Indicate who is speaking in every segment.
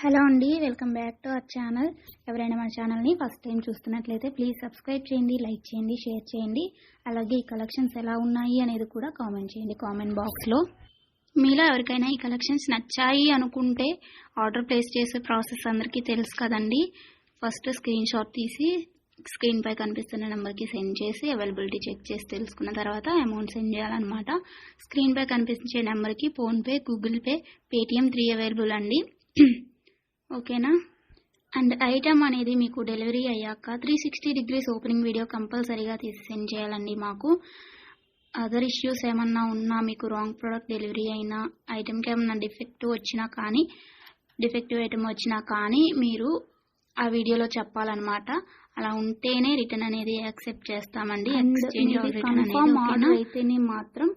Speaker 1: Hello అండి, welcome back to our channel. ఎవరైనా మన ఛానల్ని ఫస్ట్ టైం చూస్తున్నట్లయితే ప్లీజ్ సబ్స్క్రైబ్ చేయండి, లైక్ చేయండి, షేర్ చేయండి. అలాగే ఈ కలెక్షన్స్ ఎలా ఉన్నాయి అనేది కూడా కామెంట్ చేయండి కామెంట్ బాక్స్లో. మీలో ఎవరికైనా ఈ కలెక్షన్స్ నచ్చాయి అనుకుంటే ఆర్డర్ ప్లేస్ చేసే ప్రాసెస్ అందరికీ తెలుసు కదండి. ఫస్ట్ స్క్రీన్ షాట్ తీసి స్క్రీన్ పై కనిపిస్తున్న నెంబర్కి సెండ్ చేసి అవైలబిలిటీ చెక్ చేసి తెలుసుకున్న తర్వాత అమౌంట్ సెండ్ చేయాలన్నమాట. స్క్రీన్ పై కనిపించే నెంబర్కి PhonePe, Google pay, Paytm 3 available అండి. ఓకేనా. అండ్ ఐటమ్ అనేది మీకు డెలివరీ అయ్యాక 360 డిగ్రీస్ ఓపెనింగ్ వీడియో కంపల్సరీగా తీసి సెండ్ చేయాలండి. మాకు అదర్ ఇష్యూస్ ఏమన్నా ఉన్నా, మీకు రాంగ్ ప్రోడక్ట్ డెలివరీ అయినా, ఐటమ్కి ఏమన్నా డిఫెక్టివ్ ఐటమ్ వచ్చినా కానీ మీరు ఆ వీడియోలో చెప్పాలన్నమాట. అలా ఉంటేనే రిటర్న్ అనేది యాక్సెప్ట్ చేస్తామండి. కన్ఫర్మ్ ఆర్డర్ అయితేనే మాత్రం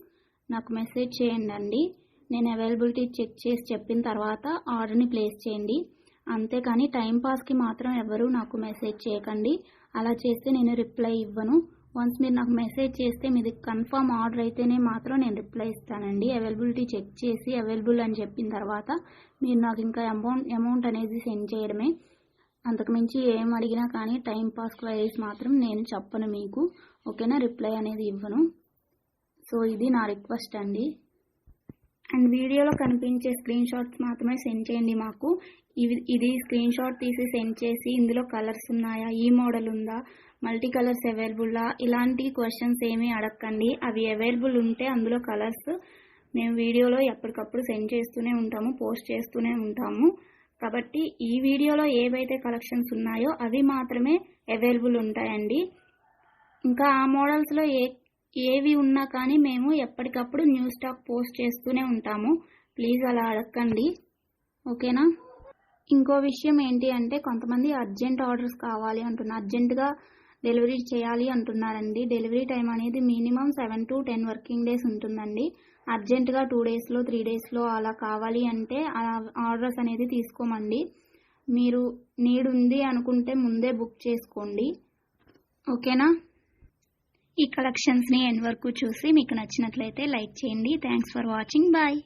Speaker 1: నాకు మెసేజ్ చేయండి అండి. నేను అవైలబిలిటీ చెక్ చేసి చెప్పిన తర్వాత ఆర్డర్ని ప్లేస్ చేయండి. అంతేకాని టైంపాస్కి మాత్రం ఎవరు నాకు మెసేజ్ చేయకండి. అలా చేస్తే నేను రిప్లై ఇవ్వను. వన్స్ మీరు నాకు మెసేజ్ చేస్తే మీది కన్ఫర్మ్ ఆర్డర్ అయితేనే మాత్రం నేను రిప్లై ఇస్తానండి. అవైలబిలిటీ చెక్ చేసి అవైలబుల్ అని చెప్పిన తర్వాత మీరు నాకు ఇంకా అమౌంట్ అనేది సెండ్ చేయడమే. అంతకుమించి ఏం అడిగినా కానీ టైంపాస్ క్వైరీస్ మాత్రం నేను చెప్పను మీకు. ఓకేనా, రిప్లై అనేది ఇవ్వను. సో ఇది నా రిక్వెస్ట్ అండి. అండ్ వీడియోలో కనిపించే స్క్రీన్ షాట్స్ మాత్రమే సెండ్ చేయండి మాకు. ఇది స్క్రీన్ షాట్ తీసి సెండ్ చేసి ఇందులో కలర్స్ ఉన్నాయా, ఈ మోడల్ ఉందా, మల్టీ కలర్స్ అవైలబుల్లా, ఇలాంటి క్వశ్చన్స్ ఏమీ అడగండి. అవి అవైలబుల్ ఉంటే అందులో కలర్స్ మేము వీడియోలో ఎప్పటికప్పుడు సెండ్ చేస్తూనే ఉంటాము, పోస్ట్ చేస్తూనే ఉంటాము. కాబట్టి ఈ వీడియోలో ఏవైతే కలెక్షన్స్ ఉన్నాయో అవి మాత్రమే అవైలబుల్ ఉంటాయండి. ఇంకా ఆ మోడల్స్లో ఏవి ఉన్నా కానీ మేము ఎప్పటికప్పుడు న్యూ స్టాక్ పోస్ట్ చేస్తూనే ఉంటాము. ప్లీజ్ అలా అడగండి. ఓకేనా. ఇంకో విషయం ఏంటి అంటే కొంతమంది అర్జెంట్ ఆర్డర్స్ కావాలి అంటున్నారు, అర్జెంటుగా డెలివరీ చేయాలి అంటున్నారండి. డెలివరీ టైం అనేది మినిమం 7 to 10 వర్కింగ్ డేస్ ఉంటుందండి. అర్జెంటుగా 2 daysలో 3 daysలో అలా కావాలి అంటే ఆర్డర్స్ అనేది తీసుకోమండి. మీరు నీడ్ ఉంది అనుకుంటే ముందే బుక్ చేసుకోండి. ఓకేనా. ఈ కలెక్షన్స్ని ఎండ్ వరకు చూసి మీకు నచ్చినట్లయితే లైక్ చేయండి. Thanks for watching. బాయ్.